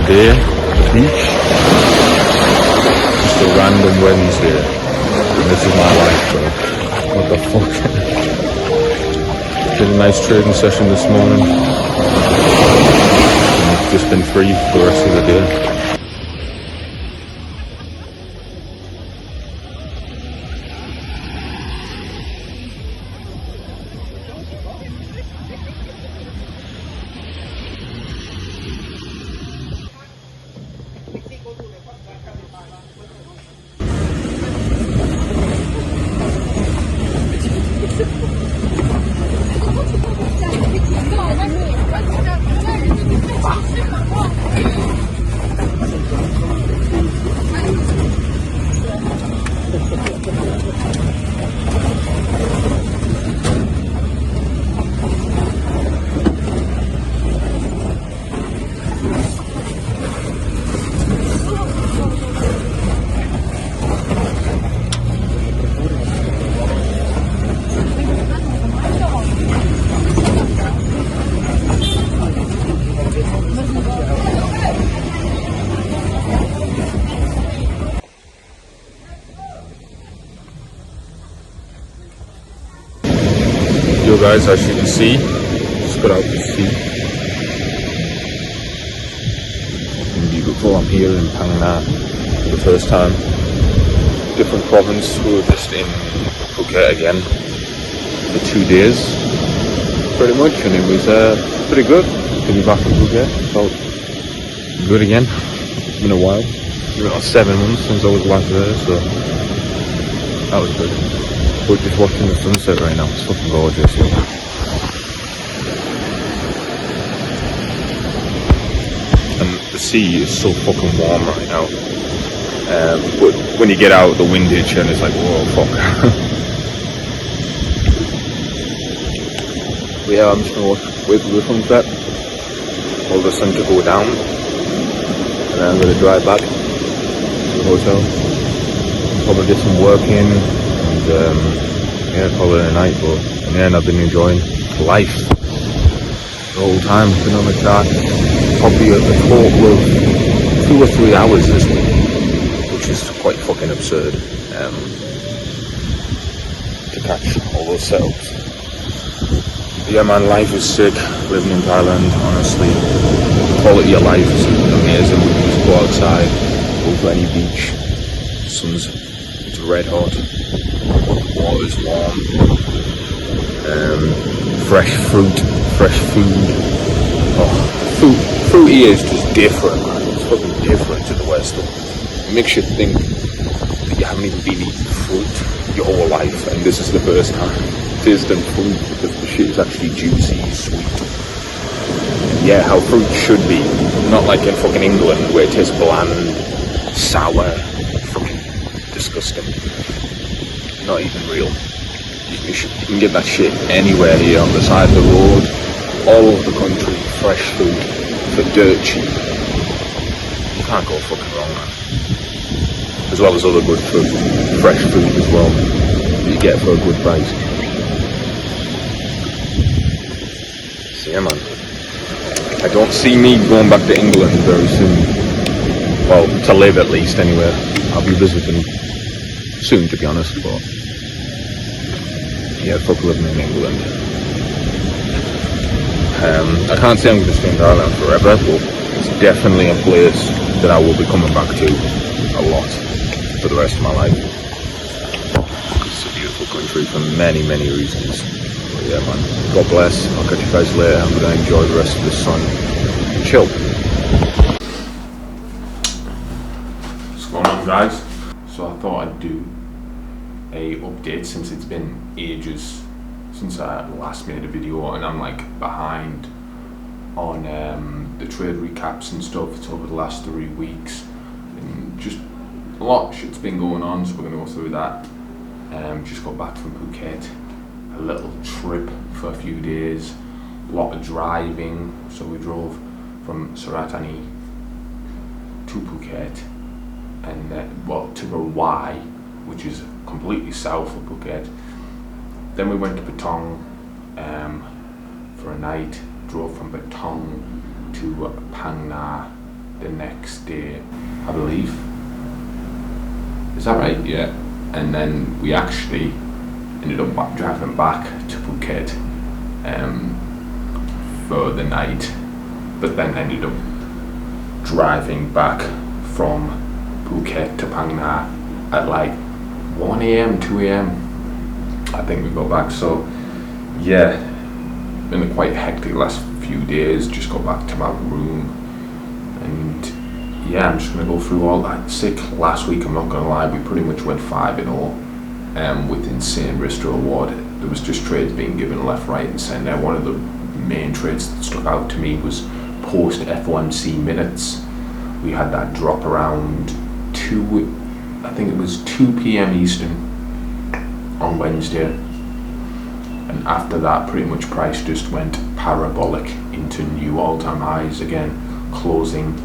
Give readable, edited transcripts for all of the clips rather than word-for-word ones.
another day at the beach. Just a random Wednesday. And this is my life, bro. What the fuck? Did a nice trading session this morning. And I've just been free for the rest of the day. Yo guys, as you can see, just got out to sea. And beautiful. I'm here in Phang Nga for the first time. Different province. We were just in Phuket again for 2 days, pretty much, and it was pretty good to be back in Phuket. Felt good again. It's been a while. It's been about 7 months since I was last there, so that was good. We're just watching the sunset right now. It's fucking gorgeous. And the sea is so fucking warm right now. But when you get out, the windage and it's like, whoa, fuck. But yeah, I'm just gonna wait for the sunset, for the sun to go down, and then I'm gonna drive back to the hotel. Probably get some work in. Yeah, call it a night, but in the end I've been enjoying life the whole time. Been on the car probably a total of 2 or 3 hours this week, which is quite fucking absurd to catch all those setups. But yeah man, life is sick. Living in Thailand, honestly, the quality of life is amazing. You can just go outside, go to any beach, it's red hot, water's warm, fresh fruit, fresh food. Oh, food here is just different, man. It's fucking different to the West. It makes you think that you haven't even been eating fruit your whole life, and this is the first time tasting fruit, because the shit is actually juicy, sweet. And yeah, how fruit should be, not like in fucking England where it tastes bland, sour, fucking disgusting. Not even real. You can get that shit anywhere here on the side of the road, all over the country. Fresh food for dirt cheap. You can't go fucking wrong, man. As well as other good food, fresh food as well, that you get for a good price. So yeah man, I don't see me going back to England very soon. Well, to live at least anyway. I'll be visiting soon, to be honest, but yeah, fuck living in England. I can't say I'm going to stay in Thailand forever, but it's definitely a place that I will be coming back to a lot for the rest of my life. It's a beautiful country for many, many reasons. But yeah man, God bless. I'll catch you guys later. I'm going to enjoy the rest of the sun and chill. What's going on guys? So I thought I'd do a update since it's been ages since I last made a video, and I'm like behind on the trade recaps and stuff. It's over the last 3 weeks, and just a lot of shit's been going on, so we're going to go through that. Just got back from Phuket, a little trip for a few days, a lot of driving. So we drove from Suratani to Phuket, and to Rawai, which is completely south of Phuket. Then we went to Patong for a night, drove from Patong to Phang Nga, the next day, I believe. Is that right? Yeah. And then we actually ended up driving back to Phuket for the night, but then ended up driving back from Phuket to Phang Nga at like 1 a.m, 2 a.m. I think we got back. So yeah, been a quite hectic last few days. Just got back to my room, and yeah, I'm just gonna go through all that. Sick last week, I'm not gonna lie, we pretty much went 5-0 with insane wrist reward. There was just trades being given left, right and centre. One of the main trades that stuck out to me was post FOMC minutes. We had that drop around 2 p.m. Eastern on Wednesday, and after that pretty much price just went parabolic into new all-time highs again, closing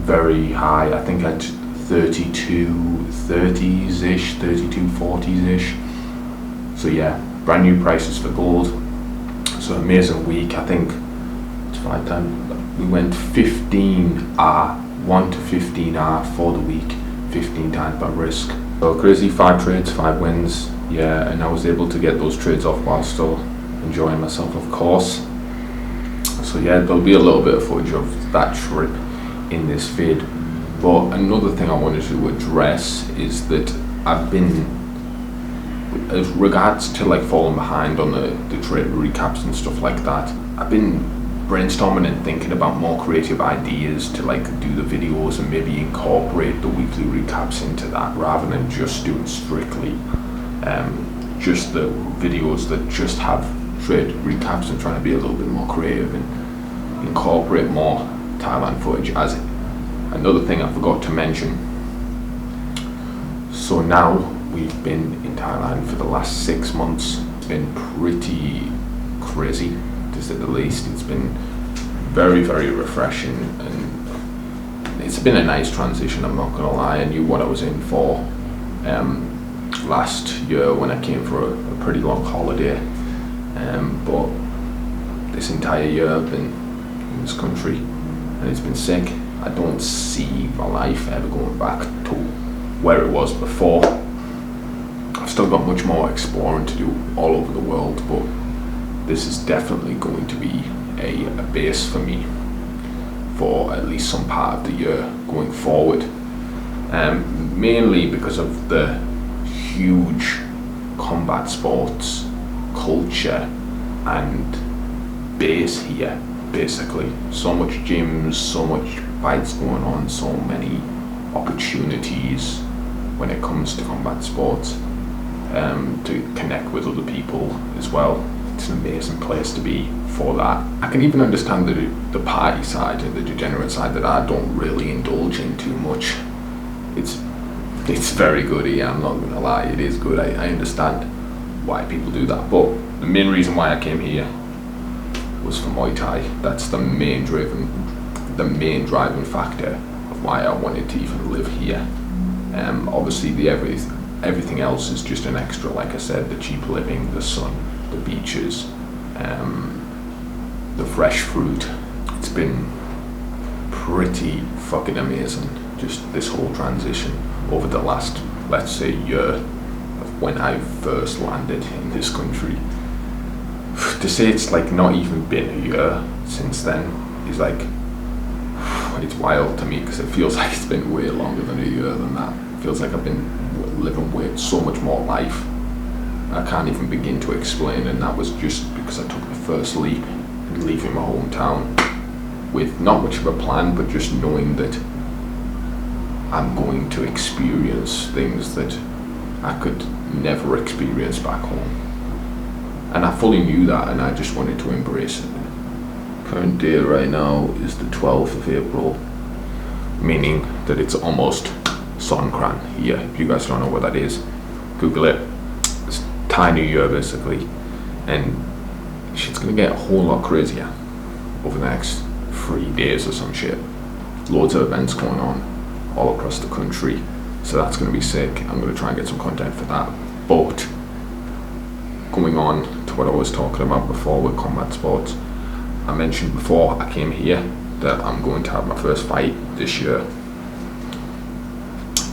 very high, I think at 32.30s-ish, 32.40s-ish. So yeah, brand new prices for gold. So amazing week. I think it's 5 times. We went 15R, 1 to 15R for the week, 15 times by risk. So crazy, 5 trades, 5 wins. Yeah, and I was able to get those trades off while still enjoying myself, of course. So yeah, there'll be a little bit of footage of that trip in this vid. But another thing I wanted to address is that I've been, as regards to like falling behind on the trade recaps and stuff like that, I've been brainstorming and thinking about more creative ideas to like do the videos and maybe incorporate the weekly recaps into that, rather than just doing strictly just the videos that just have trade recaps, and trying to be a little bit more creative and incorporate more Thailand footage. As another thing I forgot to mention, so now we've been in Thailand for the last 6 months. It's been pretty crazy, to say the least. It's been very, very refreshing, and it's been a nice transition, I'm not gonna lie. I knew what I was in for last year when I came for a pretty long holiday, but this entire year I've been in this country and it's been sick. I don't see my life ever going back to where it was before. I've still got much more exploring to do all over the world, but this is definitely going to be a base for me for at least some part of the year going forward. Mainly because of the huge combat sports culture and base here, basically. So much gyms, so much fights going on, so many opportunities when it comes to combat sports, to connect with other people as well. It's an amazing place to be for that. I can even understand the party side and the degenerate side that I don't really indulge in too much. It's very good here, I'm not gonna lie, it is good. I understand why people do that, but the main reason why I came here was for Muay Thai. That's the main driving factor of why I wanted to even live here. Obviously everything else is just an extra, like I said, the cheap living, the sun, the beaches, the fresh fruit. It's been pretty fucking amazing, just this whole transition over the last, let's say, year of when I first landed in this country. To say it's like not even been a year since then is like, it's wild to me, because it feels like it's been way longer than a year than that. It feels like I've been living with so much more life. I can't even begin to explain, and that was just because I took the first leap in leaving my hometown with not much of a plan, but just knowing that I'm going to experience things that I could never experience back home. And I fully knew that, and I just wanted to embrace it. Current date right now is the 12th of April, meaning that it's almost Songkran here. If you guys don't know what that is, Google it. It's Thai New Year basically, and shit's gonna get a whole lot crazier over the next 3 days or some shit. Loads of events going on all across the country, so that's gonna be sick. I'm gonna try and get some content for that. But going on to what I was talking about before with combat sports, I mentioned before I came here that I'm going to have my first fight this year.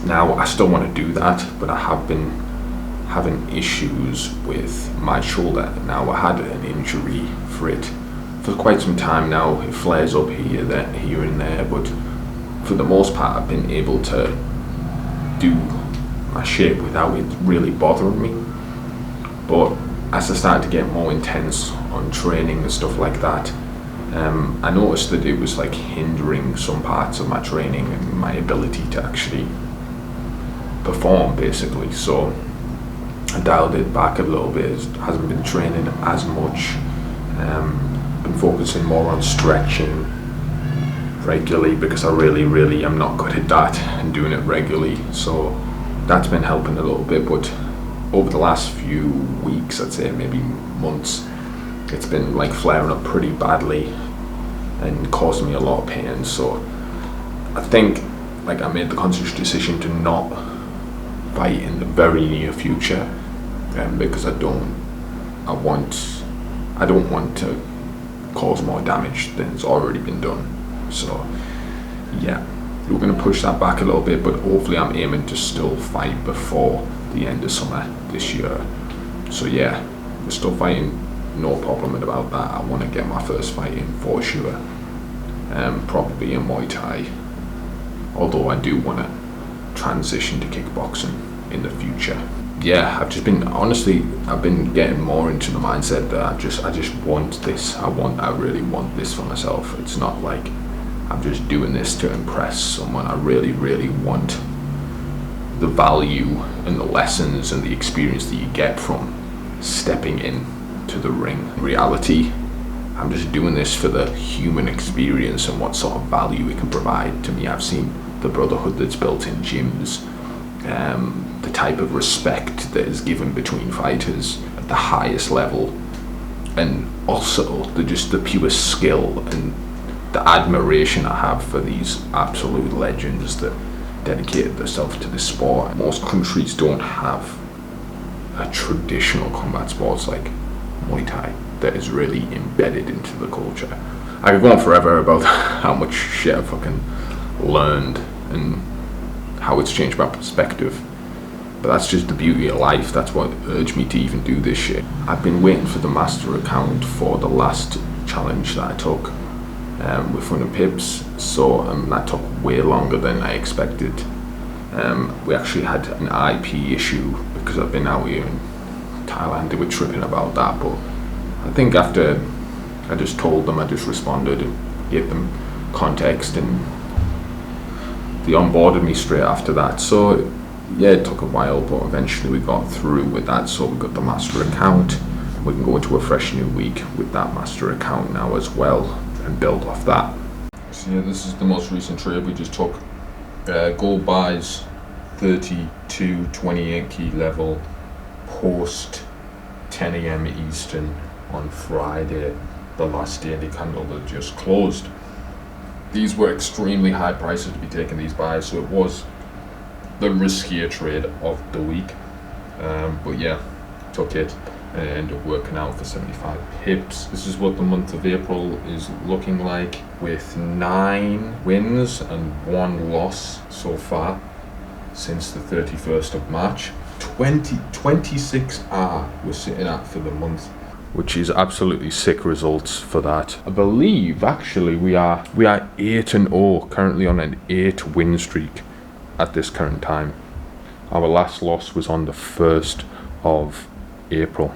Now, I still want to do that, but I have been having issues with my shoulder. Now, I had an injury for it for quite some time now. It flares up here and there, but for the most part, I've been able to do my shit without it really bothering me. But as I started to get more intense on training and stuff like that, I noticed that it was like hindering some parts of my training and my ability to actually perform, basically. So I dialed it back a little bit. It hasn't been training as much. Been focusing more on stretching regularly, because I really am not good at that and doing it regularly. So that's been helping a little bit. But over the last few weeks, I'd say maybe months, it's been like flaring up pretty badly and causing me a lot of pain. So I think like I made the conscious decision to not fight in the very near future, because I don't want to cause more damage than has already been done. So yeah, we're going to push that back a little bit, but hopefully I'm aiming to still fight before the end of summer this year. So yeah, we're still fighting, no problem about that. I want to get my first fight in for sure, probably in Muay Thai, although I do want to transition to kickboxing in the future. Yeah, I've been getting more into the mindset that I just want this. I really want this for myself. It's not like I'm just doing this to impress someone. I really want the value and the lessons and the experience that you get from stepping in to the ring. In reality, I'm just doing this for the human experience and what sort of value it can provide to me. I've seen the brotherhood that's built in gyms, the type of respect that is given between fighters at the highest level, and also the pure skill and the admiration I have for these absolute legends that dedicated themselves to this sport. Most countries don't have a traditional combat sports like Muay Thai that is really embedded into the culture. I could go on forever about how much shit I fucking learned and how it's changed my perspective, but that's just the beauty of life. That's what urged me to even do this shit. I've been waiting for the master account for the last challenge that I took with Fun and Pips, so that took way longer than I expected. We actually had an IP issue because I've been out here in Thailand. They were tripping about that, but I think after I just told them, I just responded and gave them context, and they onboarded me straight after that. So yeah, it took a while, but eventually we got through with that. So we got the master account. We can go into a fresh new week with that master account now as well and build off that. So yeah, this is the most recent trade we just took. Gold buys 32 28 key level post 10 a.m. Eastern on Friday, the last day the candle that just closed. These were extremely high prices to be taking these buys, so it was the riskier trade of the week, but yeah, took it and it ended up working out for 75 pips. This is what the month of April is looking like, with 9 wins and 1 loss so far since the 31st of March. 26R we're sitting at for the month, which is absolutely sick results for that. I believe actually we are 8-0, currently on an 8-win streak at this current time. Our last loss was on the 1st of April.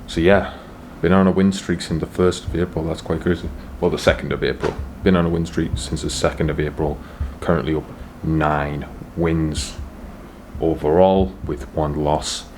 So yeah, been on a win streak since the 1st of April. That's quite crazy. Well, the 2nd of April. Been on a win streak since the 2nd of April. Currently up 9 wins overall with 1 loss.